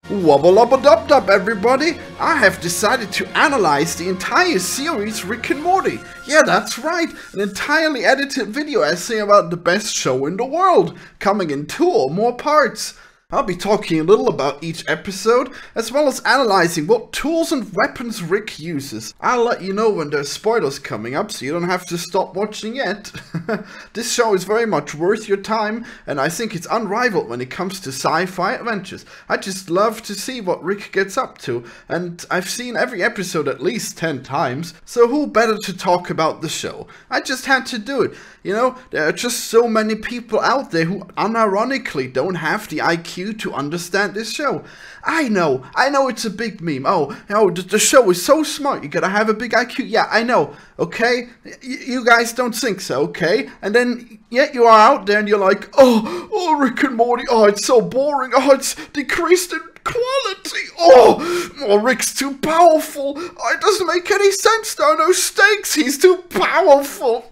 Wobble up a dub dub, everybody! I have decided to analyze the entire series Rick and Morty. Yeah, that's right, an entirely edited video essay about the best show in the world, coming in 2 or more parts. I'll be talking a little about each episode, as well as analyzing what tools and weapons Rick uses. I'll let you know when there's spoilers coming up, so you don't have to stop watching yet. This show is very much worth your time, and I think it's unrivaled when it comes to sci-fi adventures. I just love to see what Rick gets up to, and I've seen every episode at least 10 times, so who better to talk about the show? I just had to do it. You know, there are just so many people out there who unironically don't have the IQ to understand this show. I know it's a big meme. Oh, the show is so smart, you gotta have a big IQ. Yeah, I know, okay? You guys don't think so, okay? And then, yet you are out there and you're like, oh, Rick and Morty, oh, it's so boring, oh, it's decreased in quality, oh, Rick's too powerful, oh, it doesn't make any sense, there are no stakes, he's too powerful.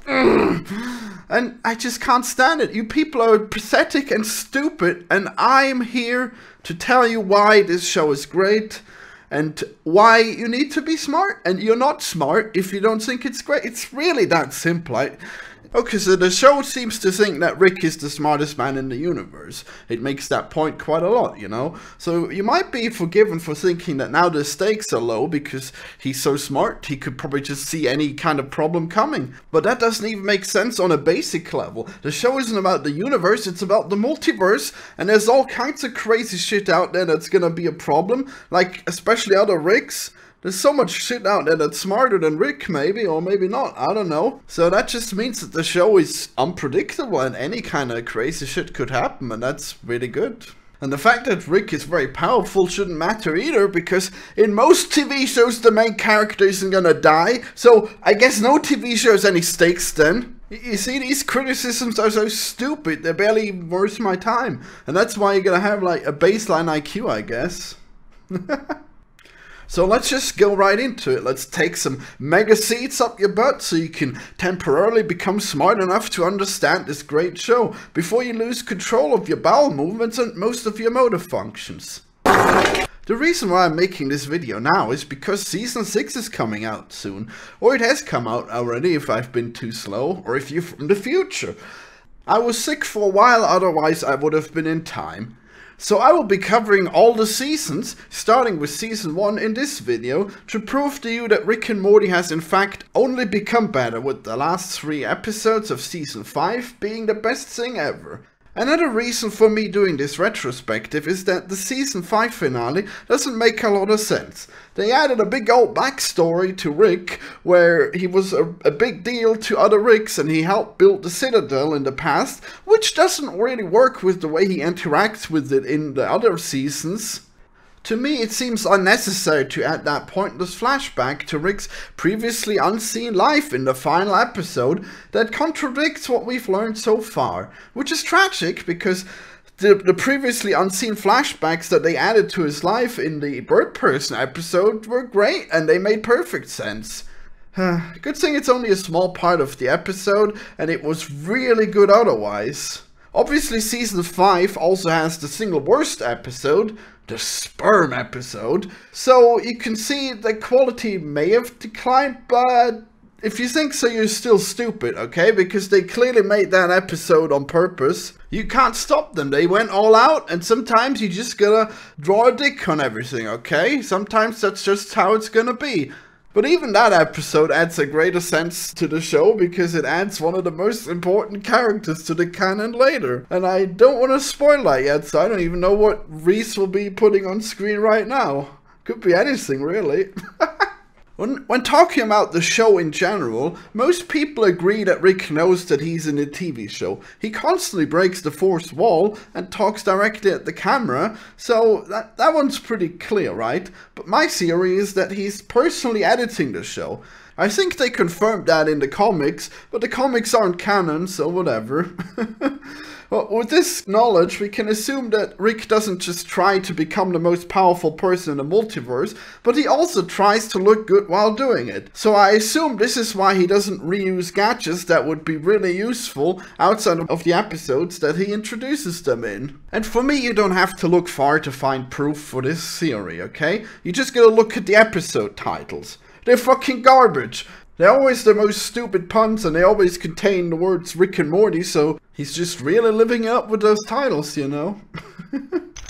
And I just can't stand it. You people are pathetic and stupid, and I'm here to tell you why this show is great and why you need to be smart. And you're not smart if you don't think it's great. It's really that simple. Okay, so the show seems to think that Rick is the smartest man in the universe. It makes that point quite a lot, you know? So you might be forgiven for thinking that now the stakes are low because he's so smart, he could probably just see any kind of problem coming. But that doesn't even make sense on a basic level. The show isn't about the universe, it's about the multiverse, and there's all kinds of crazy shit out there that's gonna be a problem, like especially other Ricks. There's so much shit out there that's smarter than Rick, maybe, or maybe not, I don't know. So that just means that the show is unpredictable and any kind of crazy shit could happen, and that's really good. And the fact that Rick is very powerful shouldn't matter either, because in most TV shows the main character isn't gonna die, so I guess no TV show has any stakes then. You see, these criticisms are so stupid, they're barely worth my time. And that's why you're gonna have like a baseline IQ, I guess. So let's just go right into it. Let's take some mega seats up your butt so you can temporarily become smart enough to understand this great show before you lose control of your bowel movements and most of your motor functions. The reason why I'm making this video now is because Season 6 is coming out soon, or it has come out already if I've been too slow, or if you're from the future. I was sick for a while, otherwise I would have been in time. So I will be covering all the seasons, starting with Season 1 in this video, to prove to you that Rick and Morty has in fact only become better, with the last 3 episodes of Season 5 being the best thing ever. Another reason for me doing this retrospective is that the Season 5 finale doesn't make a lot of sense. They added a big old backstory to Rick, where he was a big deal to other Ricks and he helped build the Citadel in the past, which doesn't really work with the way he interacts with it in the other seasons. To me, it seems unnecessary to add that pointless flashback to Rick's previously unseen life in the final episode that contradicts what we've learned so far, which is tragic because the previously unseen flashbacks that they added to his life in the Bird Person episode were great and they made perfect sense. Good thing it's only a small part of the episode and it was really good otherwise. Obviously, Season 5 also has the single worst episode, the sperm episode, so you can see the quality may have declined, but if you think so, you're still stupid, okay? Because they clearly made that episode on purpose. You can't stop them, they went all out, and sometimes you just gotta draw a dick on everything, okay? Sometimes that's just how it's gonna be. But even that episode adds a greater sense to the show because it adds one of the most important characters to the canon later. And I don't want to spoil that yet, so I don't even know what Reese will be putting on screen right now. Could be anything, really. When talking about the show in general, most people agree that Rick knows that he's in a TV show. He constantly breaks the fourth wall and talks directly at the camera, so that one's pretty clear, right? But my theory is that he's personally editing the show. I think they confirmed that in the comics, but the comics aren't canon, so whatever. Well, with this knowledge, we can assume that Rick doesn't just try to become the most powerful person in the multiverse, but he also tries to look good while doing it. So I assume this is why he doesn't reuse gadgets that would be really useful outside of the episodes that he introduces them in. And for me, you don't have to look far to find proof for this theory, okay? You just gotta look at the episode titles. They're fucking garbage. They're always the most stupid puns, and they always contain the words Rick and Morty, so he's just really living up with those titles, you know?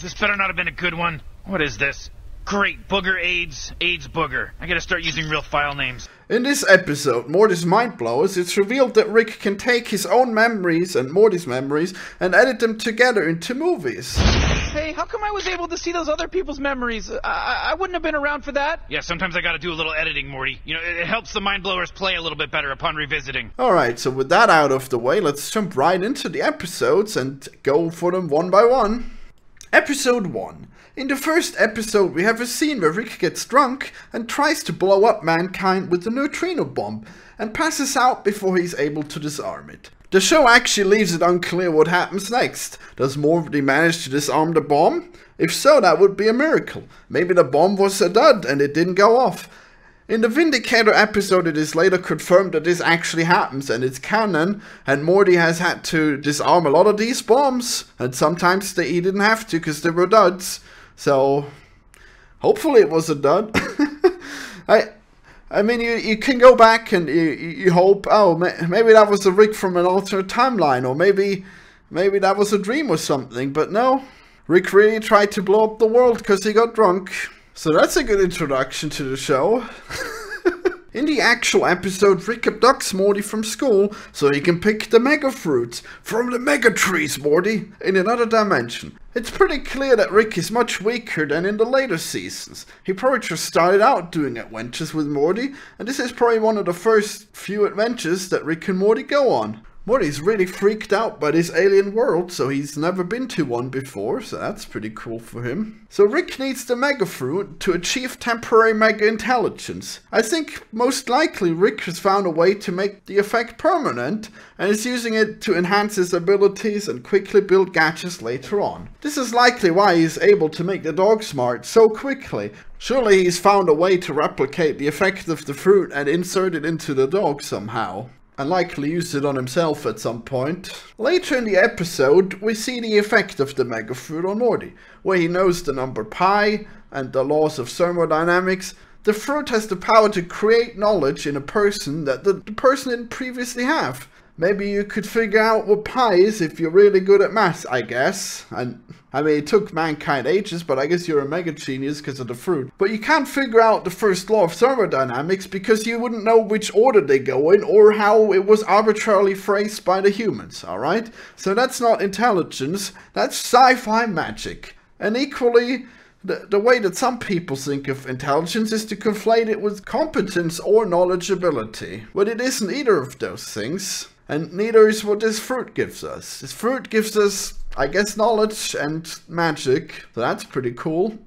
This better not have been a good one. What is this? Great, booger AIDS booger. I gotta start using real file names. In this episode, Morty's Mind Blowers, it's revealed that Rick can take his own memories and Morty's memories and edit them together into movies. Hey, how come I was able to see those other people's memories? I wouldn't have been around for that. Yeah, sometimes I gotta do a little editing, Morty. You know, it helps the Mind Blowers play a little bit better upon revisiting. Alright, so with that out of the way, let's jump right into the episodes and go for them one by one. Episode 1. In the first episode, we have a scene where Rick gets drunk and tries to blow up mankind with the Neutrino Bomb and passes out before he's able to disarm it. The show actually leaves it unclear what happens next. Does Morty manage to disarm the bomb? If so, that would be a miracle. Maybe the bomb was a dud and it didn't go off. In the Vindicator episode, it is later confirmed that this actually happens and it's canon, and Morty has had to disarm a lot of these bombs, and sometimes he didn't have to because they were duds. So, hopefully it was a dud. I mean, you can go back and you hope, oh, maybe that was a Rick from an alternate timeline, or maybe that was a dream or something, but no. Rick really tried to blow up the world because he got drunk. So that's a good introduction to the show. In the actual episode, Rick abducts Morty from school so he can pick the mega fruits from the mega trees, Morty, in another dimension. It's pretty clear that Rick is much weaker than in the later seasons. He probably just started out doing adventures with Morty, and this is probably one of the first few adventures that Rick and Morty go on. Morty's really freaked out by this alien world, so he's never been to one before, so that's pretty cool for him. So Rick needs the Mega Fruit to achieve temporary Mega Intelligence. I think most likely Rick has found a way to make the effect permanent, and is using it to enhance his abilities and quickly build gadgets later on. This is likely why he's able to make the dog smart so quickly. Surely he's found a way to replicate the effect of the fruit and insert it into the dog somehow. And likely used it on himself at some point. Later in the episode, we see the effect of the Mega Fruit on Morty, where he knows the number pi and the laws of thermodynamics. The fruit has the power to create knowledge in a person that the person didn't previously have. Maybe you could figure out what pi is if you're really good at maths, I guess. And I mean, it took mankind ages, but I guess you're a mega genius because of the fruit. But you can't figure out the first law of thermodynamics because you wouldn't know which order they go in or how it was arbitrarily phrased by the humans, alright? So that's not intelligence, that's sci-fi magic. And equally, the way that some people think of intelligence is to conflate it with competence or knowledgeability. But it isn't either of those things. And neither is what this fruit gives us. This fruit gives us, I guess, knowledge and magic. So that's pretty cool.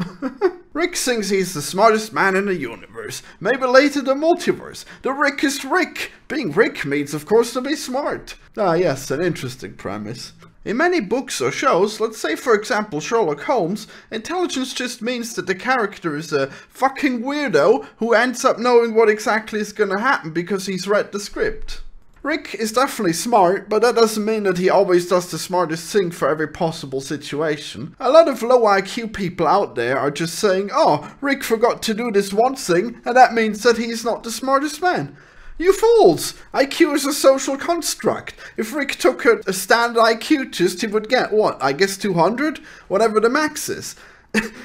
Rick thinks he's the smartest man in the universe. Maybe later the multiverse. The Rick is Rick. Being Rick means, of course, to be smart. Ah, yes, an interesting premise. In many books or shows, let's say for example Sherlock Holmes, intelligence just means that the character is a fucking weirdo who ends up knowing what exactly is gonna happen because he's read the script. Rick is definitely smart, but that doesn't mean that he always does the smartest thing for every possible situation. A lot of low IQ people out there are just saying, oh, Rick forgot to do this one thing, and that means that he's not the smartest man. You fools! IQ is a social construct. If Rick took a standard IQ test, he would get, what, I guess 200? Whatever the max is.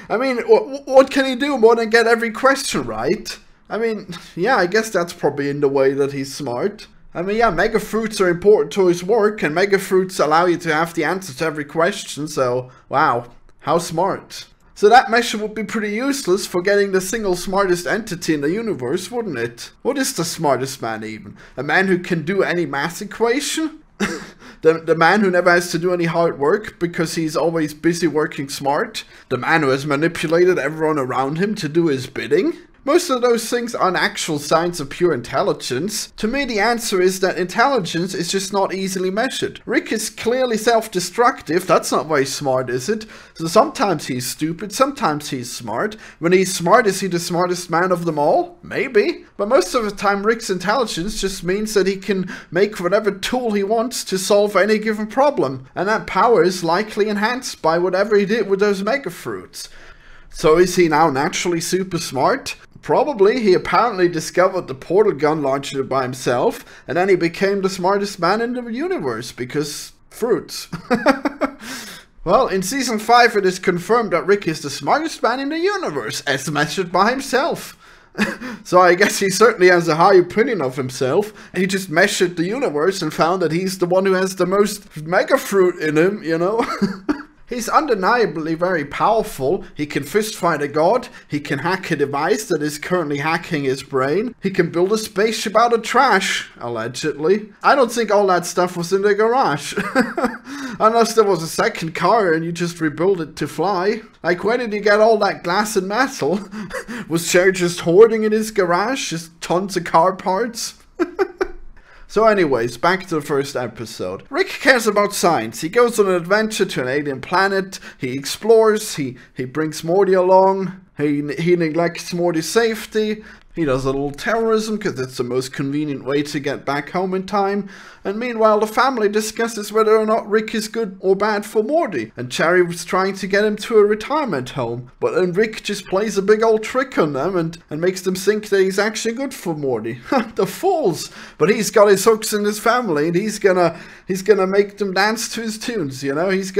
I mean, what can he do more than get every question right? I mean, yeah, I guess that's probably in the way that he's smart. I mean, yeah, mega fruits are important to his work, and mega fruits allow you to have the answer to every question, so, wow, how smart. So that measure would be pretty useless for getting the single smartest entity in the universe, wouldn't it? What is the smartest man even? A man who can do any math equation? The man who never has to do any hard work because he's always busy working smart? The man who has manipulated everyone around him to do his bidding? Most of those things aren't actual signs of pure intelligence. To me, the answer is that intelligence is just not easily measured. Rick is clearly self-destructive. That's not very smart, is it? So sometimes he's stupid, sometimes he's smart. When he's smart, is he the smartest man of them all? Maybe. But most of the time, Rick's intelligence just means that he can make whatever tool he wants to solve any given problem. And that power is likely enhanced by whatever he did with those mega fruits. So is he now naturally super smart? Probably. He apparently discovered the portal gun launcher by himself, and then he became the smartest man in the universe, because fruits. Well, in Season 5 it is confirmed that Rick is the smartest man in the universe, as measured by himself. So I guess he certainly has a high opinion of himself. He just measured the universe and found that he's the one who has the most mega fruit in him, you know? He's undeniably very powerful. He can fistfight a god. He can hack a device that is currently hacking his brain. He can build a spaceship out of trash, allegedly. I don't think all that stuff was in the garage. Unless there was a second car and you just rebuilt it to fly. Like, where did he get all that glass and metal? Was Cher just hoarding in his garage? Just tons of car parts? So anyways, back to the first episode. Rick cares about science. He goes on an adventure to an alien planet. He explores. He brings Morty along. He neglects Morty's safety. He does a little terrorism because it's the most convenient way to get back home in time. And meanwhile, the family discusses whether or not Rick is good or bad for Morty. And Cherry was trying to get him to a retirement home. But then Rick just plays a big old trick on them and makes them think that he's actually good for Morty. The fools! But he's got his hooks in his family and he's gonna make them dance to his tunes, you know? He's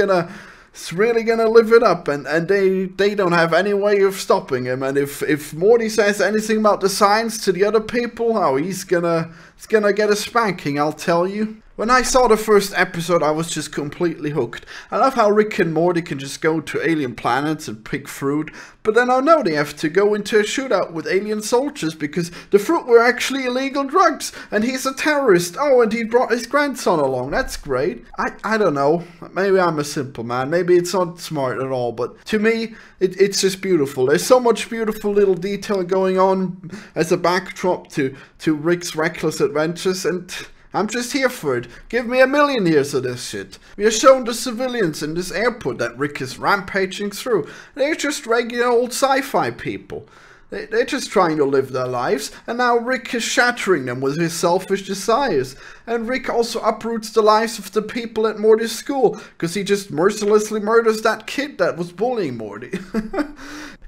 really gonna live it up, and they don't have any way of stopping him. And if Morty says anything about the science to the other people, oh, he's gonna get a spanking, I'll tell you. When I saw the first episode, I was just completely hooked. I love how Rick and Morty can just go to alien planets and pick fruit, but then I know they have to go into a shootout with alien soldiers because the fruit were actually illegal drugs, and he's a terrorist. Oh, and he brought his grandson along. That's great. I don't know. Maybe I'm a simple man. Maybe it's not smart at all, but to me, it's just beautiful. There's so much beautiful little detail going on as a backdrop to Rick's reckless adventures, and I'm just here for it. Give me 1,000,000 years of this shit. We are shown the civilians in this airport that Rick is rampaging through. They're just regular old sci-fi people. They're just trying to live their lives, and now Rick is shattering them with his selfish desires. And Rick also uproots the lives of the people at Morty's school, because he just mercilessly murders that kid that was bullying Morty.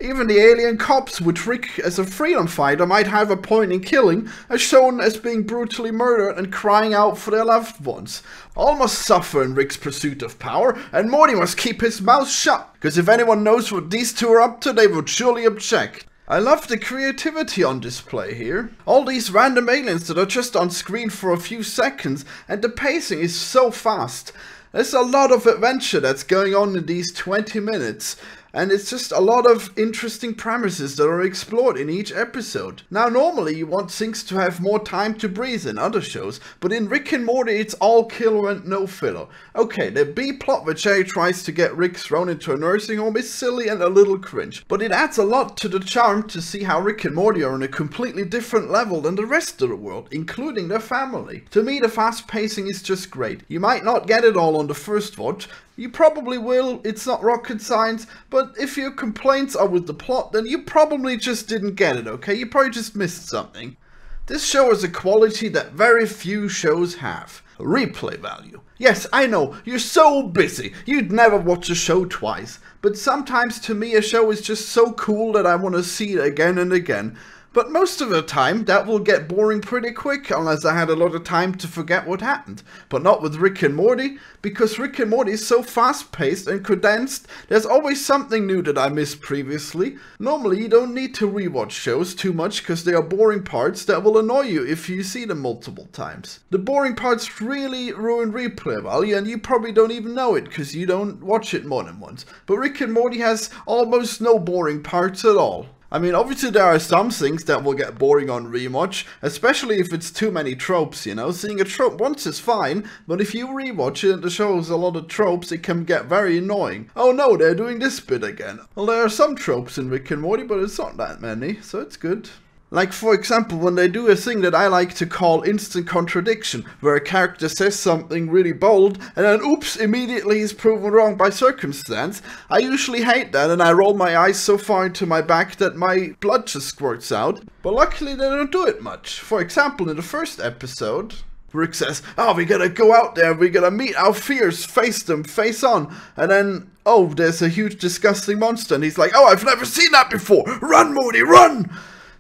Even the alien cops, which Rick as a freedom fighter might have a point in killing, are shown as being brutally murdered and crying out for their loved ones. All must suffer in Rick's pursuit of power, and Morty must keep his mouth shut, because if anyone knows what these two are up to, they would surely object. I love the creativity on display here. All these random aliens that are just on screen for a few seconds, and the pacing is so fast. There's a lot of adventure that's going on in these 20 minutes. And it's just a lot of interesting premises that are explored in each episode. Now, normally you want things to have more time to breathe in other shows, but in Rick and Morty it's all killer and no filler. Okay, the B-plot where Jerry tries to get Rick thrown into a nursing home is silly and a little cringe, but it adds a lot to the charm to see how Rick and Morty are on a completely different level than the rest of the world, including their family. To me, the fast pacing is just great. You might not get it all on the first watch. You probably will, it's not rocket science, but if your complaints are with the plot, then you probably just didn't get it, okay? You probably just missed something. This show has a quality that very few shows have. Replay value. Yes, I know, you're so busy, you'd never watch a show twice. But sometimes to me a show is just so cool that I want to see it again and again. But most of the time, that will get boring pretty quick unless I had a lot of time to forget what happened. But not with Rick and Morty, because Rick and Morty is so fast-paced and condensed, there's always something new that I missed previously. Normally, you don't need to rewatch shows too much because there are boring parts that will annoy you if you see them multiple times. The boring parts really ruin replay value, and you probably don't even know it because you don't watch it more than once. But Rick and Morty has almost no boring parts at all. I mean, obviously there are some things that will get boring on rewatch, especially if it's too many tropes, you know? Seeing a trope once is fine, but if you rewatch it and the show has a lot of tropes, it can get very annoying. Oh no, they're doing this bit again. Well, there are some tropes in Rick and Morty, but it's not that many, so it's good. Like, for example, when they do a thing that I like to call instant contradiction, where a character says something really bold, and then oops, immediately is proven wrong by circumstance. I usually hate that, and I roll my eyes so far into my back that my blood just squirts out. But luckily they don't do it much. For example, in the first episode, Rick says, oh, we gotta go out there, we gotta meet our fears, face them, face on, and then, oh, there's a huge disgusting monster, and he's like, oh, I've never seen that before, run Morty, run!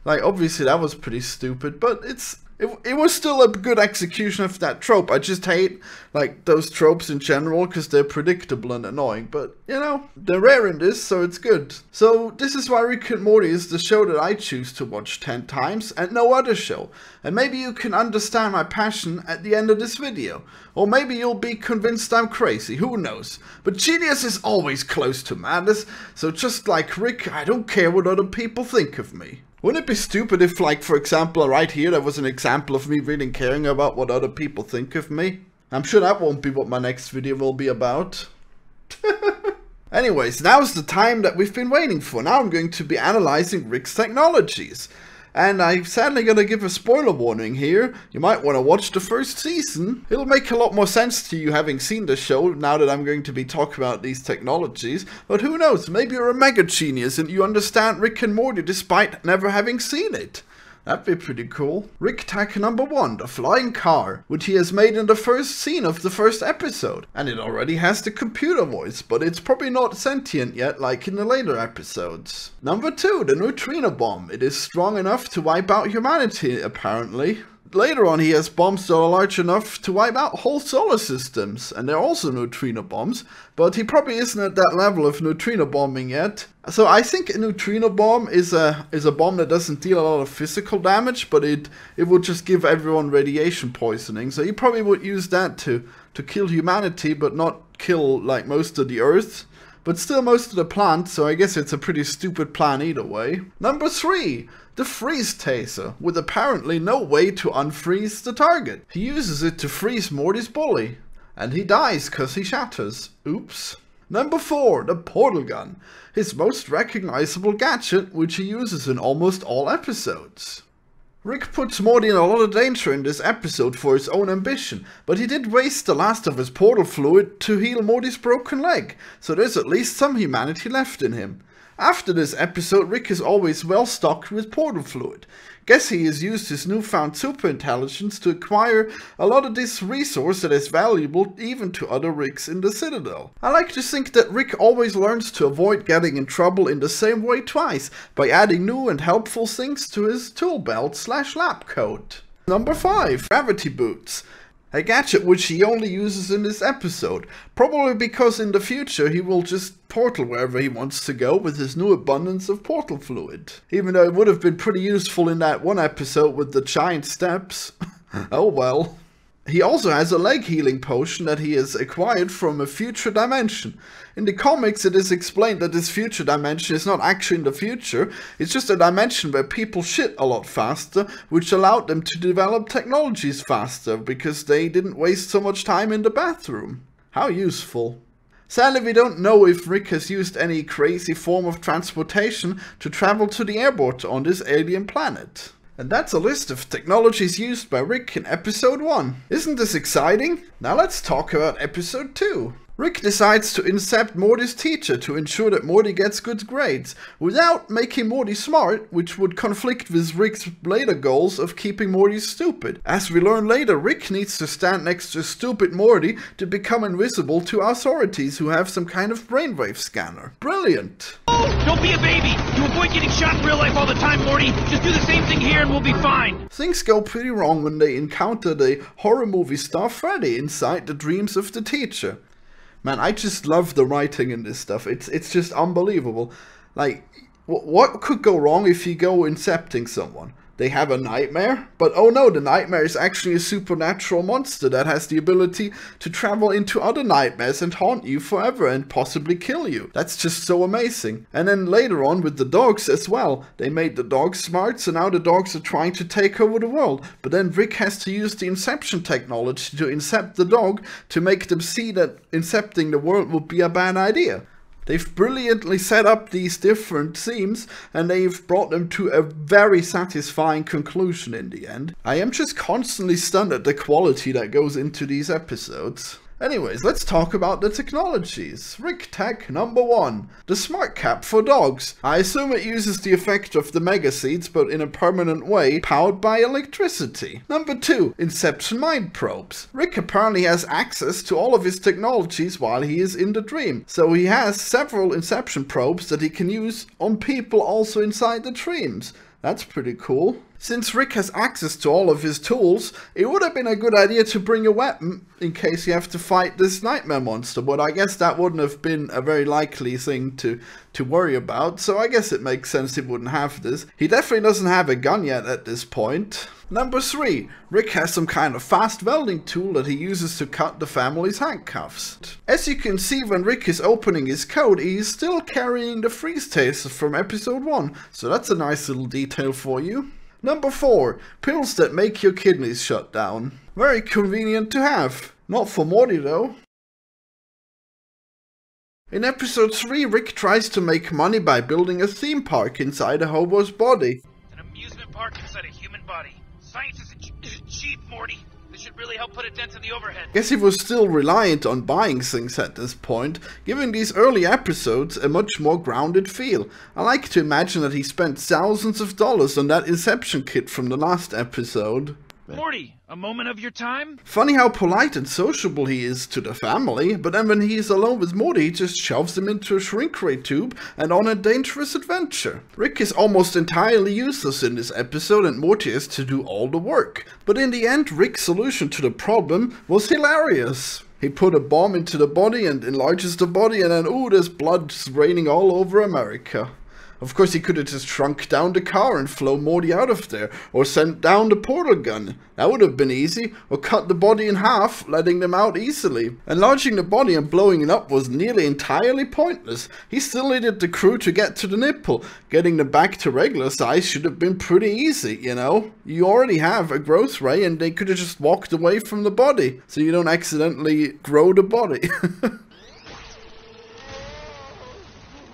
Like, obviously that was pretty stupid, but it was still a good execution of that trope. I just hate, like, those tropes in general, because they're predictable and annoying, but, you know, they're rare in this, so it's good. So, this is why Rick and Morty is the show that I choose to watch 10 times, and no other show. And maybe you can understand my passion at the end of this video. Or maybe you'll be convinced I'm crazy, who knows. But genius is always close to madness, so just like Rick, I don't care what other people think of me. Wouldn't it be stupid if, like, for example, right here, there was an example of me really caring about what other people think of me? I'm sure that won't be what my next video will be about. Anyways, now's the time that we've been waiting for. Now I'm going to be analyzing Rick's technologies. And I'm sadly going to give a spoiler warning here. You might want to watch the first season. It'll make a lot more sense to you having seen the show now that I'm going to be talking about these technologies. But who knows, maybe you're a mega genius and you understand Rick and Morty despite never having seen it. That'd be pretty cool. Rick Tech number 1, the flying car, which he has made in the first scene of the first episode. And it already has the computer voice, but it's probably not sentient yet like in the later episodes. Number 2, the Neutrino Bomb. It is strong enough to wipe out humanity, apparently. Later on he has bombs that are large enough to wipe out whole solar systems, and they're also neutrino bombs, but he probably isn't at that level of neutrino bombing yet. So I think a neutrino bomb is a bomb that doesn't deal a lot of physical damage, but it would just give everyone radiation poisoning. So he probably would use that to kill humanity, but not kill like most of the Earth. But still most of the plants, so I guess it's a pretty stupid plan either way. Number 3, the Freeze Taser, with apparently no way to unfreeze the target. He uses it to freeze Morty's bully, and he dies cause he shatters. Oops. Number 4, the Portal Gun, his most recognizable gadget, which he uses in almost all episodes. Rick puts Morty in a lot of danger in this episode for his own ambition, but he did waste the last of his portal fluid to heal Morty's broken leg, so there's at least some humanity left in him. After this episode, Rick is always well stocked with portal fluid. Guess he has used his newfound super intelligence to acquire a lot of this resource that is valuable even to other Ricks in the Citadel. I like to think that Rick always learns to avoid getting in trouble in the same way twice, by adding new and helpful things to his tool belt / lab coat. Number 5, gravity boots. A gadget which he only uses in this episode, probably because in the future he will just portal wherever he wants to go with his new abundance of portal fluid. Even though it would have been pretty useful in that one episode with the giant steps. Oh well. He also has a leg healing potion that he has acquired from a future dimension. In the comics it is explained that this future dimension is not actually in the future, it's just a dimension where people shit a lot faster, which allowed them to develop technologies faster, because they didn't waste so much time in the bathroom. How useful. Sadly, we don't know if Rick has used any crazy form of transportation to travel to the airport on this alien planet. And that's a list of technologies used by Rick in episode 1. Isn't this exciting? Now let's talk about episode 2. Rick decides to incept Morty's teacher to ensure that Morty gets good grades, without making Morty smart, which would conflict with Rick's later goals of keeping Morty stupid. As we learn later, Rick needs to stand next to stupid Morty to become invisible to authorities who have some kind of brainwave scanner. Brilliant! Don't be a baby! You avoid getting shot in real life all the time, Morty! Just do the same thing here and we'll be fine! Things go pretty wrong when they encounter the horror movie star Freddy inside the dreams of the teacher. Man, I just love the writing in this stuff. It's just unbelievable. Like, what could go wrong if you go incepting someone? They have a nightmare, but oh no, the nightmare is actually a supernatural monster that has the ability to travel into other nightmares and haunt you forever and possibly kill you. That's just so amazing. And then later on with the dogs as well, they made the dogs smart, so now the dogs are trying to take over the world. But then Rick has to use the inception technology to incept the dog to make them see that incepting the world would be a bad idea. They've brilliantly set up these different themes, and they've brought them to a very satisfying conclusion in the end. I am just constantly stunned at the quality that goes into these episodes. Anyways, let's talk about the technologies. Rick Tech number 1. The Smart Cap for dogs. I assume it uses the effect of the Mega Seeds, but in a permanent way, powered by electricity. Number 2. Inception Mind Probes. Rick apparently has access to all of his technologies while he is in the dream. So he has several Inception probes that he can use on people also inside the dreams. That's pretty cool. Since Rick has access to all of his tools, it would have been a good idea to bring a weapon in case you have to fight this nightmare monster, but I guess that wouldn't have been a very likely thing to worry about, so I guess it makes sense he wouldn't have this. He definitely doesn't have a gun yet at this point. Number 3. Rick has some kind of fast welding tool that he uses to cut the family's handcuffs. As you can see, when Rick is opening his coat, he is still carrying the Freeze Taser from episode 1, so that's a nice little detail for you. Number 4. Pills that make your kidneys shut down. Very convenient to have. Not for Morty though. In episode 3, Rick tries to make money by building a theme park inside a hobo's body. An amusement park inside a human body. Science isn't cheap, Morty. This should really help put a dent in the overhead. Guess he was still reliant on buying things at this point, giving these early episodes a much more grounded feel. I like to imagine that he spent thousands of dollars on that Inception kit from the last episode. Morty, a moment of your time? Funny how polite and sociable he is to the family, but then when he is alone with Morty, he just shoves him into a shrink ray tube and on a dangerous adventure. Rick is almost entirely useless in this episode and Morty has to do all the work. But in the end, Rick's solution to the problem was hilarious. He put a bomb into the body and enlarges the body, and then ooh, there's blood raining all over America. Of course, he could have just shrunk down the car and flown Morty out of there, or sent down the portal gun. That would have been easy, or cut the body in half, letting them out easily. Enlarging the body and blowing it up was nearly entirely pointless. He still needed the crew to get to the nipple. Getting them back to regular size should have been pretty easy, you know? You already have a growth ray and they could have just walked away from the body, so you don't accidentally grow the body.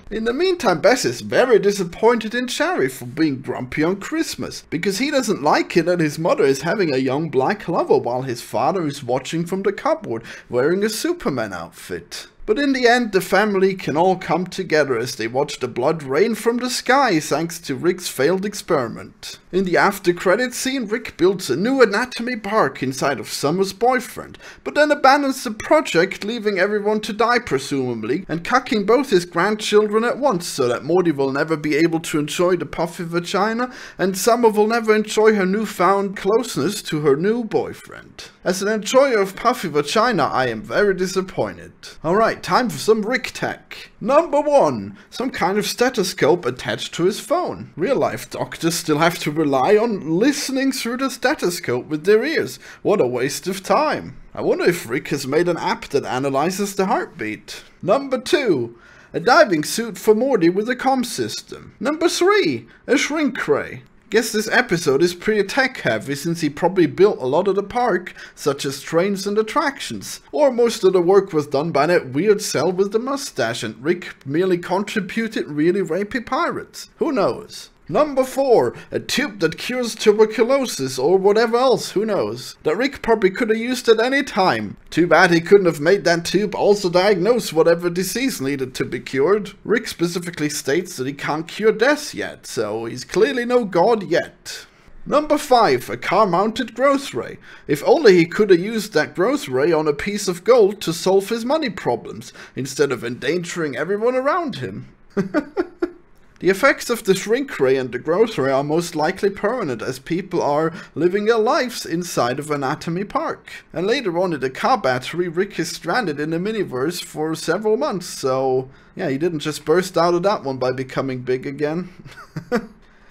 In the meantime, Bess is very disappointed in Sherry for being grumpy on Christmas, because he doesn't like it that his mother is having a young black lover while his father is watching from the cupboard wearing a Superman outfit. But in the end, the family can all come together as they watch the blood rain from the sky thanks to Rick's failed experiment. In the after credits scene, Rick builds a new anatomy park inside of Summer's boyfriend, but then abandons the project, leaving everyone to die presumably, and cucking both his grandchildren at once so that Morty will never be able to enjoy the puffy vagina, and Summer will never enjoy her newfound closeness to her new boyfriend. As an enjoyer of puffy vagina, I am very disappointed. Alright, time for some Rick tech. Number 1. Some kind of stethoscope attached to his phone. Real life doctors still have to rely on listening through the stethoscope with their ears. What a waste of time. I wonder if Rick has made an app that analyzes the heartbeat. Number 2. A diving suit for Morty with a comm system. Number 3. A shrink ray. Guess this episode is pretty tech heavy since he probably built a lot of the park, such as trains and attractions. Or most of the work was done by that weird cell with the mustache and Rick merely contributed really rapey pirates. Who knows? Number 4. A tube that cures tuberculosis or whatever else, who knows. That Rick probably could have used at any time. Too bad he couldn't have made that tube also diagnose whatever disease needed to be cured. Rick specifically states that he can't cure death yet, so he's clearly no god yet. Number 5. A car-mounted growth ray. If only he could have used that growth ray on a piece of gold to solve his money problems, instead of endangering everyone around him. The effects of the shrink ray and the growth ray are most likely permanent as people are living their lives inside of Anatomy Park. And later on in the car battery, Rick is stranded in the miniverse for several months, so yeah, he didn't just burst out of that one by becoming big again.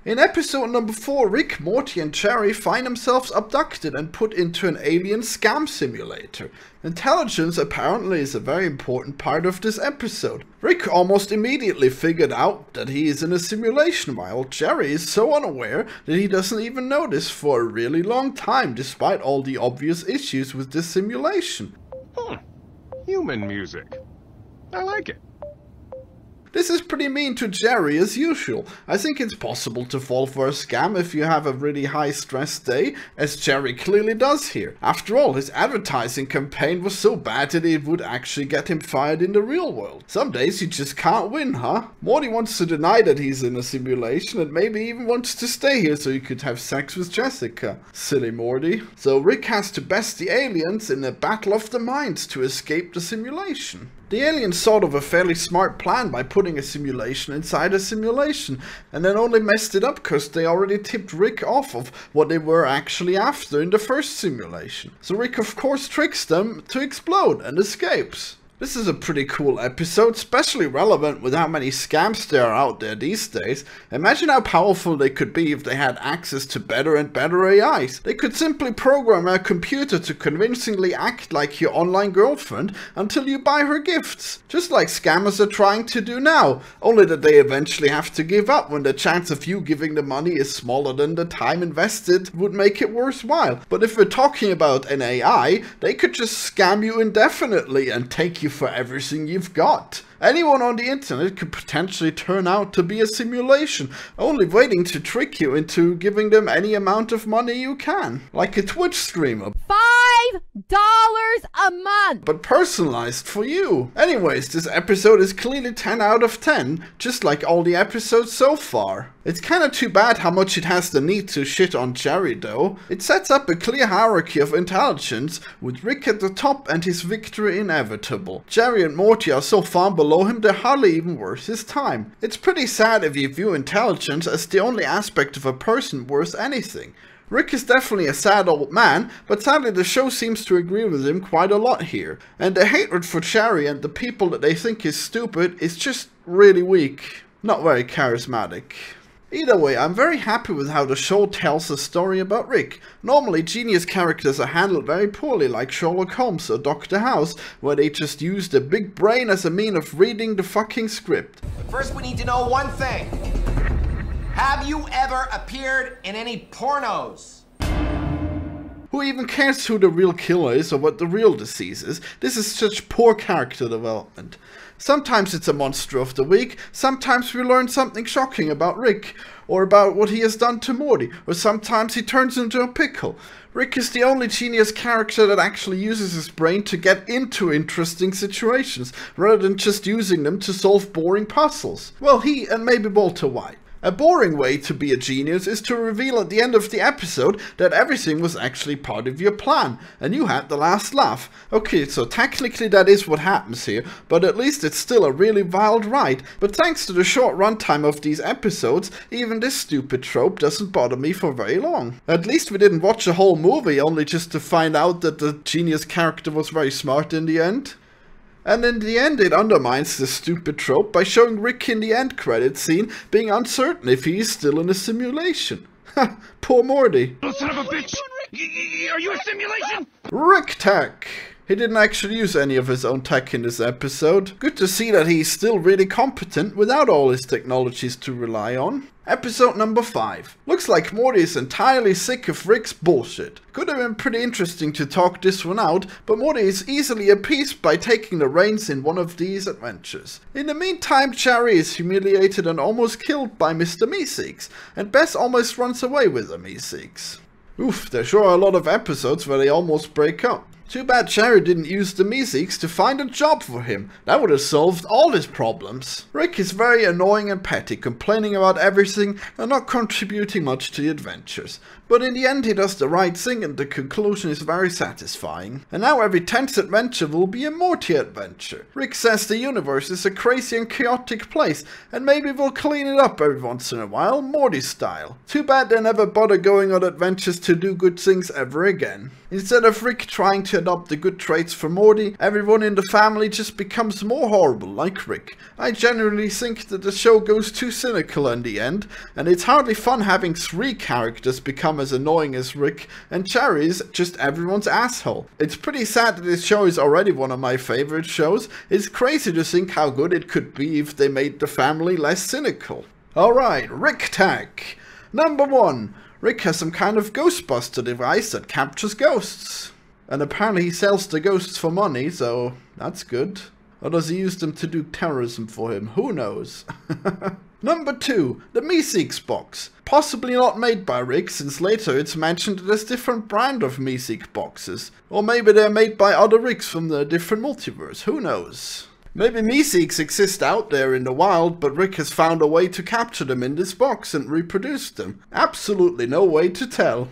In episode number 4, Rick, Morty and Jerry find themselves abducted and put into an alien scam simulator. Intelligence apparently is a very important part of this episode. Rick almost immediately figured out that he is in a simulation, while Jerry is so unaware that he doesn't even notice for a really long time, despite all the obvious issues with this simulation. Human music. I like it. This is pretty mean to Jerry as usual. I think it's possible to fall for a scam if you have a really high stress day, as Jerry clearly does here. After all, his advertising campaign was so bad that it would actually get him fired in the real world. Some days you just can't win, huh? Morty wants to deny that he's in a simulation and maybe even wants to stay here so he could have sex with Jessica. Silly Morty. So Rick has to best the aliens in a battle of the minds to escape the simulation. The aliens thought of a fairly smart plan by putting a simulation inside a simulation, and then only messed it up because they already tipped Rick off of what they were actually after in the first simulation. So Rick of course tricks them to explode and escapes. This is a pretty cool episode, especially relevant with how many scams there are out there these days. Imagine how powerful they could be if they had access to better and better AIs. They could simply program a computer to convincingly act like your online girlfriend until you buy her gifts. Just like scammers are trying to do now, only that they eventually have to give up when the chance of you giving the money is smaller than the time invested would make it worthwhile. But if we're talking about an AI, they could just scam you indefinitely and take you for everything you've got. Anyone on the internet could potentially turn out to be a simulation, only waiting to trick you into giving them any amount of money you can. Like a Twitch streamer. $5 a month! But personalized for you. Anyways, this episode is clearly 10 out of 10, just like all the episodes so far. It's kinda too bad how much it has the need to shit on Jerry though. It sets up a clear hierarchy of intelligence, with Rick at the top and his victory inevitable. Jerry and Morty are so far below him they're hardly even worth his time. It's pretty sad if you view intelligence as the only aspect of a person worth anything. Rick is definitely a sad old man, but sadly the show seems to agree with him quite a lot here. And the hatred for Jerry and the people that they think is stupid is just really weak. Not very charismatic. Either way, I'm very happy with how the show tells a story about Rick. Normally, genius characters are handled very poorly, like Sherlock Holmes or Dr. House, where they just use the big brain as a mean of reading the fucking script. But first we need to know one thing. Have you ever appeared in any pornos? Who even cares who the real killer is or what the real disease is? This is such poor character development. Sometimes it's a monster of the week, sometimes we learn something shocking about Rick, or about what he has done to Morty, or sometimes he turns into a pickle. Rick is the only genius character that actually uses his brain to get into interesting situations, rather than just using them to solve boring puzzles. Well, he and maybe Walter White. A boring way to be a genius is to reveal at the end of the episode that everything was actually part of your plan, and you had the last laugh. Okay, so technically that is what happens here, but at least it's still a really wild ride. But thanks to the short runtime of these episodes, even this stupid trope doesn't bother me for very long. At least we didn't watch a whole movie only just to find out that the genius character was very smart in the end. And in the end it undermines this stupid trope by showing Rick in the end credit scene being uncertain if he is still in a simulation. Ha! Poor Morty. Oh, son of a bitch! Are you a simulation? Rick Tech! He didn't actually use any of his own tech in this episode. Good to see that he's still really competent without all his technologies to rely on. Episode number 5. Looks like Morty is entirely sick of Rick's bullshit. Could have been pretty interesting to talk this one out, but Morty is easily appeased by taking the reins in one of these adventures. In the meantime, Jerry is humiliated and almost killed by Mr. Meeseeks, and Bess almost runs away with the Meeseeks. Oof, there sure are a lot of episodes where they almost break up. Too bad Jerry didn't use the Meeseeks to find a job for him. That would have solved all his problems. Rick is very annoying and petty, complaining about everything and not contributing much to the adventures. But in the end he does the right thing and the conclusion is very satisfying. And now every 10th adventure will be a Morty adventure. Rick says the universe is a crazy and chaotic place, and maybe we'll clean it up every once in a while, Morty style. Too bad they never bother going on adventures to do good things ever again. Instead of Rick trying to adopt the good traits from Morty, everyone in the family just becomes more horrible, like Rick. I genuinely think that the show goes too cynical in the end, and it's hardly fun having 3 characters become as annoying as Rick, and Jerry's just everyone's asshole. It's pretty sad that this show is already one of my favorite shows. It's crazy to think how good it could be if they made the family less cynical. Alright, Rick Tag. Number 1. Rick has some kind of Ghostbuster device that captures ghosts. And apparently he sells the ghosts for money, so that's good. Or does he use them to do terrorism for him? Who knows? Number 2. The Meeseeks box. Possibly not made by Rick, since later it's mentioned that there's different brand of Meeseek boxes. Or maybe they're made by other Ricks from the different multiverse, who knows? Maybe Meeseeks exist out there in the wild, but Rick has found a way to capture them in this box and reproduce them. Absolutely no way to tell.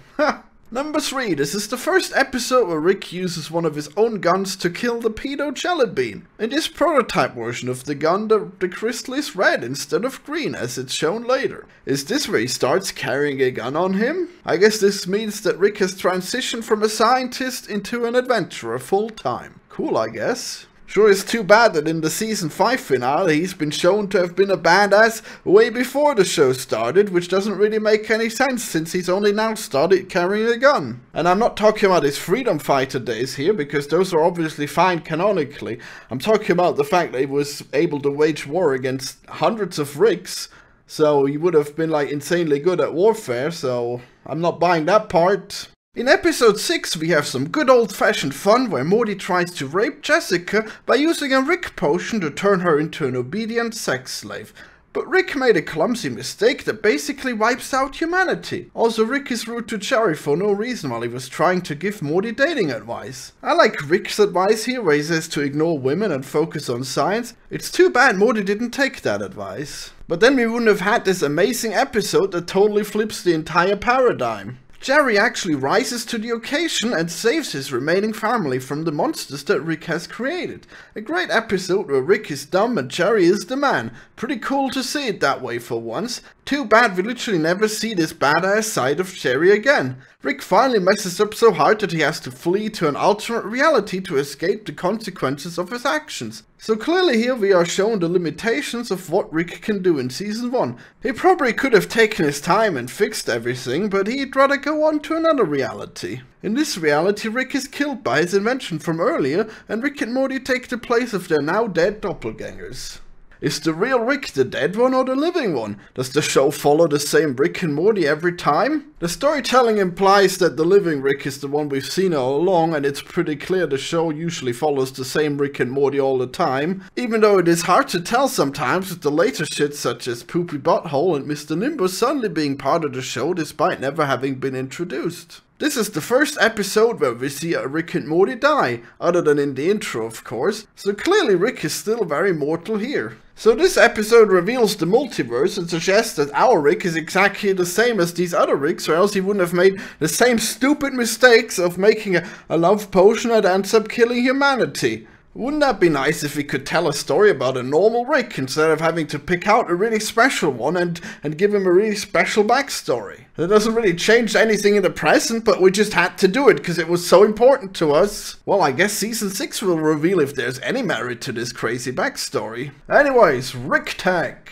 Number 3. This is the first episode where Rick uses one of his own guns to kill the pedo jelly bean. In this prototype version of the gun, the crystal is red instead of green, as it's shown later. Is this where he starts carrying a gun on him? I guess this means that Rick has transitioned from a scientist into an adventurer full time. Cool, I guess. Sure, it's too bad that in the season 5 finale he's been shown to have been a badass way before the show started, which doesn't really make any sense since he's only now started carrying a gun. And I'm not talking about his freedom fighter days here, because those are obviously fine canonically. I'm talking about the fact that he was able to wage war against hundreds of Ricks, so he would have been like insanely good at warfare, so I'm not buying that part. In episode 6 we have some good old-fashioned fun where Morty tries to rape Jessica by using a Rick potion to turn her into an obedient sex slave. But Rick made a clumsy mistake that basically wipes out humanity. Also, Rick is rude to Jerry for no reason while he was trying to give Morty dating advice. I like Rick's advice here where he says to ignore women and focus on science. It's too bad Morty didn't take that advice. But then we wouldn't have had this amazing episode that totally flips the entire paradigm. Jerry actually rises to the occasion and saves his remaining family from the monsters that Rick has created. A great episode where Rick is dumb and Jerry is the man. Pretty cool to see it that way for once. Too bad we literally never see this badass side of Jerry again. Rick finally messes up so hard that he has to flee to an alternate reality to escape the consequences of his actions. So clearly here we are shown the limitations of what Rick can do in season 1. He probably could have taken his time and fixed everything, but he'd rather go on to another reality. In this reality, Rick is killed by his invention from earlier, and Rick and Morty take the place of their now dead doppelgangers. Is the real Rick the dead one or the living one? Does the show follow the same Rick and Morty every time? The storytelling implies that the living Rick is the one we've seen all along, and it's pretty clear the show usually follows the same Rick and Morty all the time, even though it is hard to tell sometimes with the later shit such as Poopy Butthole and Mr. Nimbus suddenly being part of the show despite never having been introduced. This is the first episode where we see Rick and Morty die, other than in the intro of course, so clearly Rick is still very mortal here. So this episode reveals the multiverse and suggests that our Rick is exactly the same as these other Ricks, or else he wouldn't have made the same stupid mistakes of making a love potion that ends up killing humanity. Wouldn't that be nice if we could tell a story about a normal Rick instead of having to pick out a really special one and give him a really special backstory? That doesn't really change anything in the present, but we just had to do it because it was so important to us. Well, I guess season 6 will reveal if there's any merit to this crazy backstory. Anyways, Rick Tag.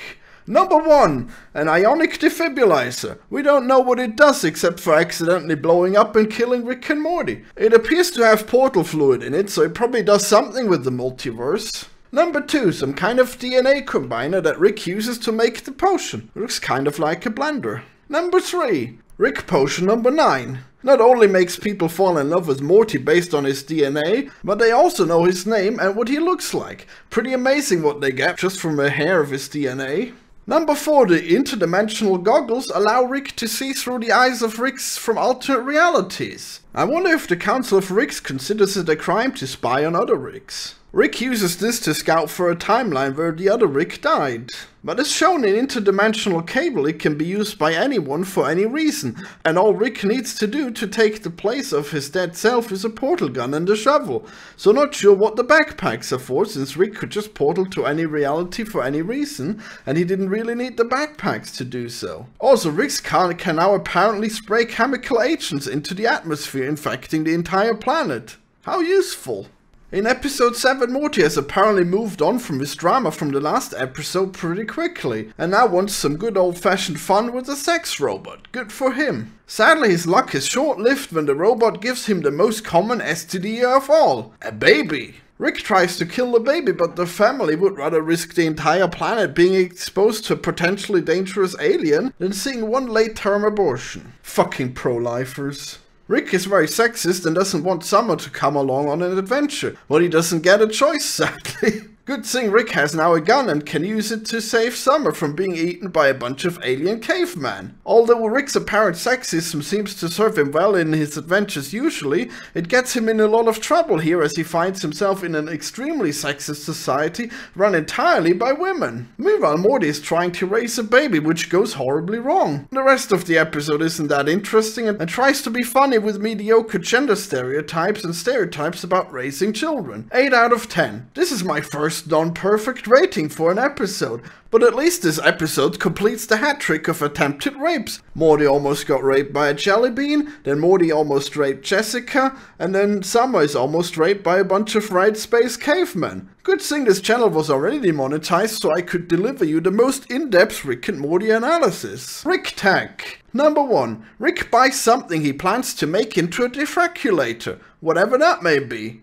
Number 1, an ionic defibrillator. We don't know what it does except for accidentally blowing up and killing Rick and Morty. It appears to have portal fluid in it, so it probably does something with the multiverse. Number 2, some kind of DNA combiner that Rick uses to make the potion. Looks kind of like a blender. Number 3, Rick Potion number 9. Not only makes people fall in love with Morty based on his DNA, but they also know his name and what he looks like. Pretty amazing what they get just from a hair of his DNA. Number 4, the interdimensional goggles allow Rick to see through the eyes of Ricks from alternate realities. I wonder if the Council of Ricks considers it a crime to spy on other Ricks. Rick uses this to scout for a timeline where the other Rick died. But as shown in Interdimensional Cable, it can be used by anyone for any reason, and all Rick needs to do to take the place of his dead self is a portal gun and a shovel. So not sure what the backpacks are for, since Rick could just portal to any reality for any reason, and he didn't really need the backpacks to do so. Also, Rick's car can now apparently spray chemical agents into the atmosphere, infecting the entire planet. How useful. In episode 7, Morty has apparently moved on from his drama from the last episode pretty quickly, and now wants some good old-fashioned fun with a sex robot. Good for him. Sadly, his luck is short-lived when the robot gives him the most common STD of all, a baby. Rick tries to kill the baby, but the family would rather risk the entire planet being exposed to a potentially dangerous alien than seeing one late-term abortion. Fucking pro-lifers. Rick is very sexist and doesn't want Summer to come along on an adventure, but he doesn't get a choice, sadly. Good thing Rick has now a gun and can use it to save Summer from being eaten by a bunch of alien cavemen. Although Rick's apparent sexism seems to serve him well in his adventures usually, it gets him in a lot of trouble here as he finds himself in an extremely sexist society run entirely by women. Meanwhile, Morty is trying to raise a baby, which goes horribly wrong. The rest of the episode isn't that interesting and tries to be funny with mediocre gender stereotypes and stereotypes about raising children. 8 out of 10. This is my first non-perfect rating for an episode, but at least this episode completes the hat trick of attempted rapes. Morty almost got raped by a jelly bean, then Morty almost raped Jessica, and then Summer is almost raped by a bunch of right space cavemen. Good thing this channel was already demonetized so I could deliver you the most in-depth Rick and Morty analysis. Rick Tag. Number 1. Rick buys something he plans to make into a defraculator, whatever that may be.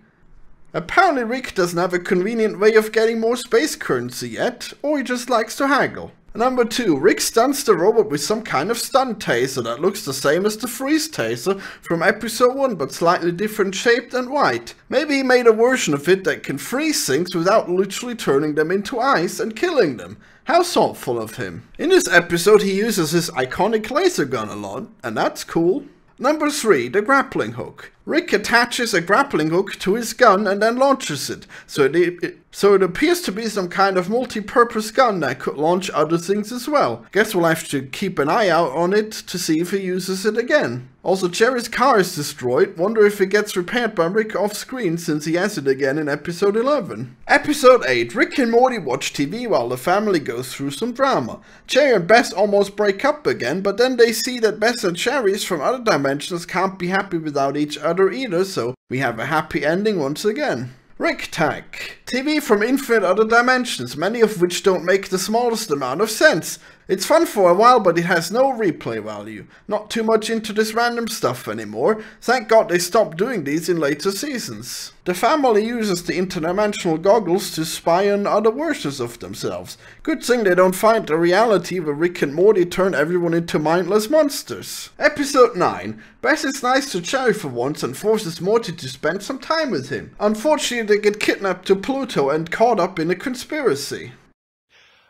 Apparently Rick doesn't have a convenient way of getting more space currency yet, or he just likes to haggle. Number 2. Rick stuns the robot with some kind of stun taser that looks the same as the Freeze Taser from episode 1 but slightly different shaped and white. Maybe he made a version of it that can freeze things without literally turning them into ice and killing them. How thoughtful of him. In this episode he uses his iconic laser gun a lot, and that's cool. Number 3. The Grappling Hook. Rick attaches a grappling hook to his gun and then launches it, so it appears to be some kind of multi-purpose gun that could launch other things as well. Guess we'll have to keep an eye out on it to see if he uses it again. Also, Jerry's car is destroyed. Wonder if it gets repaired by Rick off screen since he has it again in episode 11. Episode 8. Rick and Morty watch TV while the family goes through some drama. Jerry and Bess almost break up again, but then they see that Bess and Jerry's from other dimensions can't be happy without each other either, so we have a happy ending once again. Rick Tag. TV from infinite other dimensions, many of which don't make the smallest amount of sense. It's fun for a while, but it has no replay value. Not too much into this random stuff anymore. Thank God they stopped doing these in later seasons. The family uses the interdimensional goggles to spy on other versions of themselves. Good thing they don't find the reality where Rick and Morty turn everyone into mindless monsters. Episode 9. Bess is nice to Jerry for once and forces Morty to spend some time with him. Unfortunately, they get kidnapped to Pluto and caught up in a conspiracy.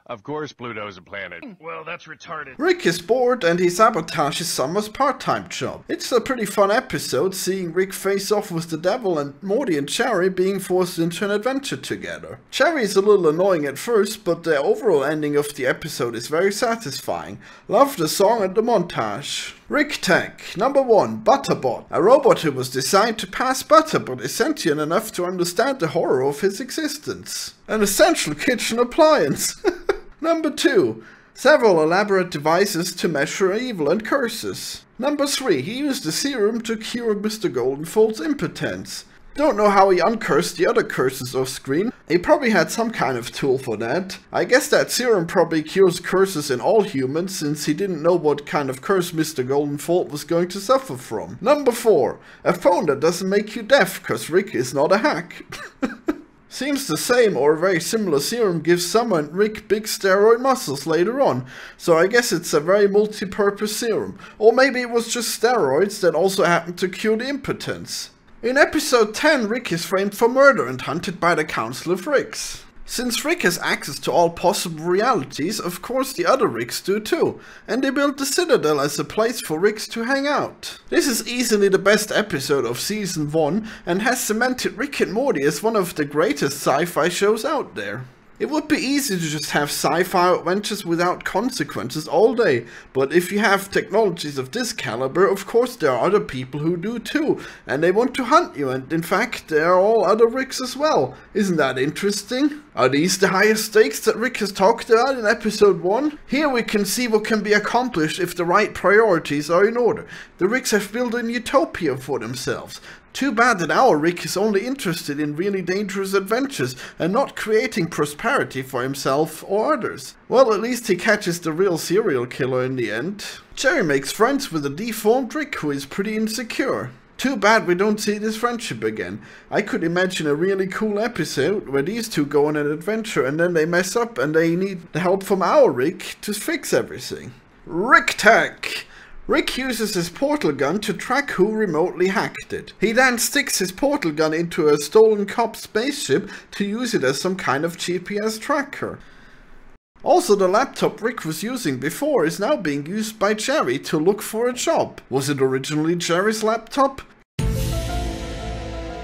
Of course Pluto's a planet. Well, that's retarded. Rick is bored and he sabotages Summer's part-time job. It's a pretty fun episode, seeing Rick face off with the devil and Morty and Cherry being forced into an adventure together. Cherry is a little annoying at first, but the overall ending of the episode is very satisfying. Love the song and the montage. Rick Tag. Number 1. Butterbot. A robot who was designed to pass butter but is sentient enough to understand the horror of his existence. An essential kitchen appliance. Number 2. Several elaborate devices to measure evil and curses. Number 3. He used the serum to cure Mr. Goldenfold's impotence. Don't know how he uncursed the other curses off screen. He probably had some kind of tool for that. I guess that serum probably cures curses in all humans, since he didn't know what kind of curse Mr. Goldenfold was going to suffer from. Number 4. A phone that doesn't make you deaf, cause Rick is not a hack. Seems the same or a very similar serum gives Summer and Rick big steroid muscles later on, so I guess it's a very multi-purpose serum. Or maybe it was just steroids that also happened to cure the impotence. In episode 10, Rick is framed for murder and hunted by the Council of Ricks. Since Rick has access to all possible realities, of course the other Ricks do too, and they built the Citadel as a place for Ricks to hang out. This is easily the best episode of season 1 and has cemented Rick and Morty as one of the greatest sci-fi shows out there. It would be easy to just have sci-fi adventures without consequences all day, but if you have technologies of this caliber, of course there are other people who do too, and they want to hunt you, and in fact there are all other Ricks as well. Isn't that interesting? Are these the highest stakes that Rick has talked about in episode 1? Here we can see what can be accomplished if the right priorities are in order. The Ricks have built a utopia for themselves. Too bad that our Rick is only interested in really dangerous adventures and not creating prosperity for himself or others. Well, at least he catches the real serial killer in the end. Jerry makes friends with a deformed Rick who is pretty insecure. Too bad we don't see this friendship again. I could imagine a really cool episode where these two go on an adventure and then they mess up and they need the help from our Rick to fix everything. Rick Tech! Rick uses his portal gun to track who remotely hacked it. He then sticks his portal gun into a stolen cop spaceship to use it as some kind of GPS tracker. Also, the laptop Rick was using before is now being used by Jerry to look for a job. Was it originally Jerry's laptop?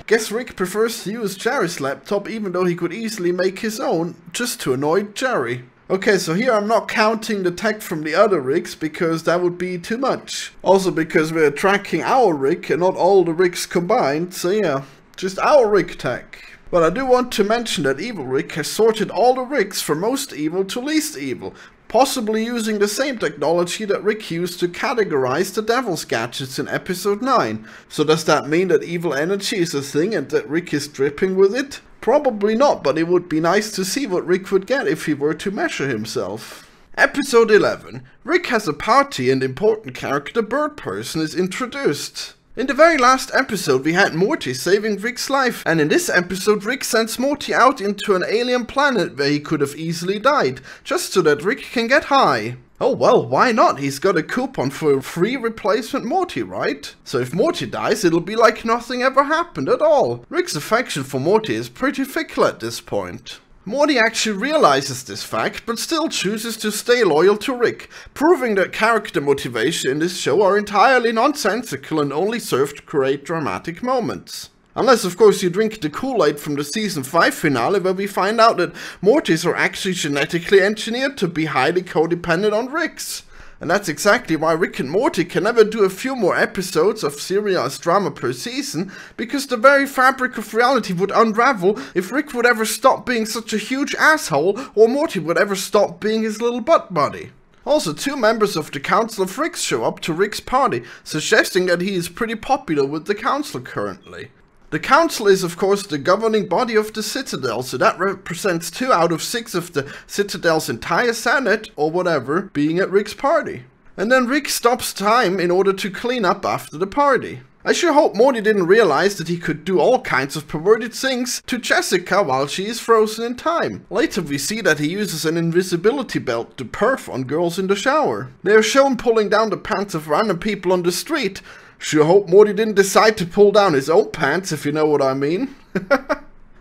Guess Rick prefers to use Jerry's laptop even though he could easily make his own, just to annoy Jerry. Okay, so here I'm not counting the tech from the other Ricks because that would be too much. Also because we're tracking our Rick and not all the Ricks combined, so yeah, just our Rick tech. But I do want to mention that Evil Rick has sorted all the Ricks from most evil to least evil, possibly using the same technology that Rick used to categorize the Devil's Gadgets in episode 9. So does that mean that evil energy is a thing and that Rick is dripping with it? Probably not, but it would be nice to see what Rick would get if he were to measure himself. Episode 11. Rick has a party and important character Bird Person is introduced. In the very last episode we had Morty saving Rick's life, and in this episode Rick sends Morty out into an alien planet where he could have easily died, just so that Rick can get high. Oh well, why not? He's got a coupon for a free replacement Morty, right? So if Morty dies, it'll be like nothing ever happened at all. Rick's affection for Morty is pretty fickle at this point. Morty actually realizes this fact, but still chooses to stay loyal to Rick, proving that character motivation in this show are entirely nonsensical and only serve to create dramatic moments. Unless, of course, you drink the Kool-Aid from the Season 5 finale where we find out that Mortys are actually genetically engineered to be highly codependent on Ricks. And that's exactly why Rick and Morty can never do a few more episodes of serialized drama per season, because the very fabric of reality would unravel if Rick would ever stop being such a huge asshole, or Morty would ever stop being his little butt buddy. Also, 2 members of the Council of Ricks show up to Rick's party, suggesting that he is pretty popular with the Council currently. The Council is, of course, the governing body of the Citadel, so that represents 2 out of 6 of the Citadel's entire Senate, or whatever, being at Rick's party. And then Rick stops time in order to clean up after the party. I sure hope Morty didn't realize that he could do all kinds of perverted things to Jessica while she is frozen in time. Later we see that he uses an invisibility belt to perf on girls in the shower. They are shown pulling down the pants of random people on the street. Sure hope Morty didn't decide to pull down his own pants, if you know what I mean.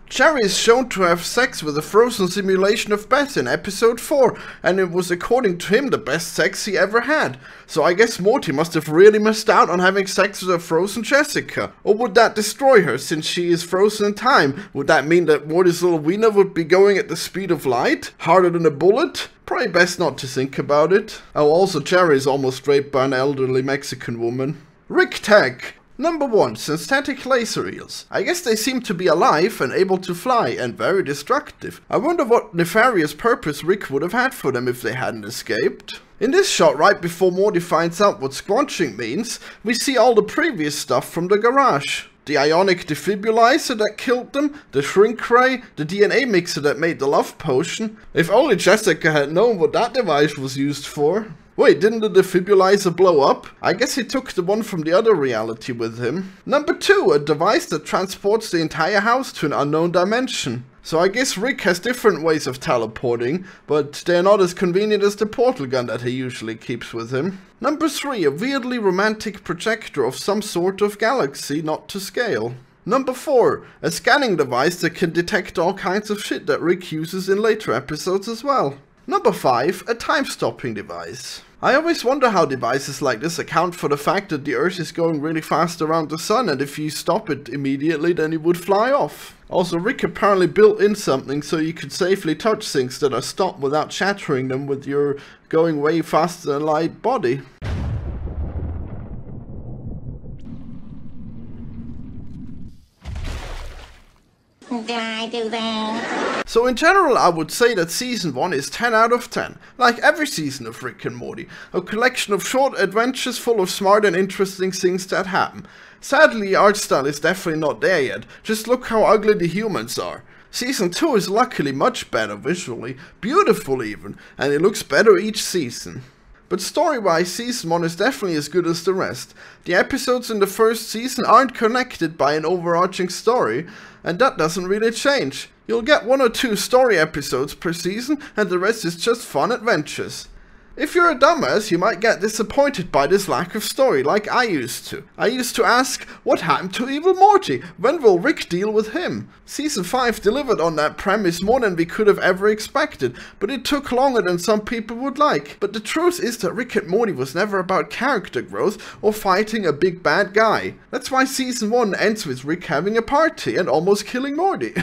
Jerry is shown to have sex with a frozen simulation of Beth in episode 4, and it was according to him the best sex he ever had. So I guess Morty must have really missed out on having sex with a frozen Jessica. Or would that destroy her since she is frozen in time? Would that mean that Morty's little wiener would be going at the speed of light? Harder than a bullet? Probably best not to think about it. Oh, also Jerry is almost raped by an elderly Mexican woman. Rick Tag. Number 1. Synthetic laser eels. I guess they seem to be alive and able to fly and very destructive. I wonder what nefarious purpose Rick would have had for them if they hadn't escaped. In this shot, right before Morty finds out what squanching means, we see all the previous stuff from the garage. The ionic defibrillator that killed them, the shrink ray, the DNA mixer that made the love potion. If only Jessica had known what that device was used for. Wait, didn't the defibrillator blow up? I guess he took the one from the other reality with him. Number 2, a device that transports the entire house to an unknown dimension. So I guess Rick has different ways of teleporting, but they're not as convenient as the portal gun that he usually keeps with him. Number 3, a weirdly romantic projector of some sort of galaxy not to scale. Number 4, a scanning device that can detect all kinds of shit that Rick uses in later episodes as well. Number 5, a time-stopping device. I always wonder how devices like this account for the fact that the Earth is going really fast around the Sun, and if you stop it immediately then it would fly off. Also, Rick apparently built in something so you could safely touch things that are stopped without shattering them with your going way faster than light body. Did I do that? So in general, I would say that season 1 is 10 out of 10. Like every season of Rick and Morty, a collection of short adventures full of smart and interesting things that happen. Sadly, the art style is definitely not there yet, just look how ugly the humans are. Season 2 is luckily much better visually, beautiful even, and it looks better each season. But story-wise, season 1 is definitely as good as the rest. The episodes in the first season aren't connected by an overarching story, and that doesn't really change. You'll get 1 or 2 story episodes per season, and the rest is just fun adventures. If you're a dumbass, you might get disappointed by this lack of story, like I used to. I used to ask, what happened to evil Morty? When will Rick deal with him? Season 5 delivered on that premise more than we could have ever expected, but it took longer than some people would like. But the truth is that Rick and Morty was never about character growth or fighting a big bad guy. That's why season 1 ends with Rick having a party and almost killing Morty.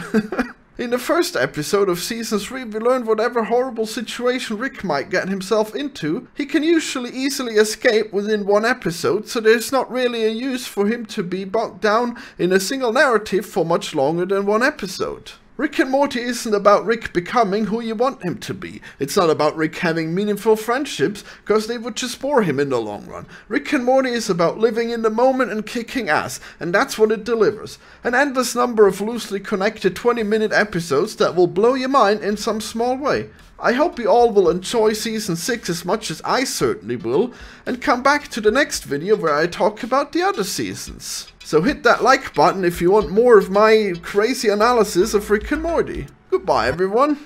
In the first episode of season 3, we learned whatever horrible situation Rick might get himself into, he can usually easily escape within 1 episode, so there's not really a use for him to be bogged down in a single narrative for much longer than 1 episode. Rick and Morty isn't about Rick becoming who you want him to be. It's not about Rick having meaningful friendships, cause they would just bore him in the long run. Rick and Morty is about living in the moment and kicking ass, and that's what it delivers. An endless number of loosely connected 20-minute episodes that will blow your mind in some small way. I hope you all will enjoy season 6 as much as I certainly will, and come back to the next video where I talk about the other seasons. So hit that like button if you want more of my crazy analysis of Rick and Morty. Goodbye everyone.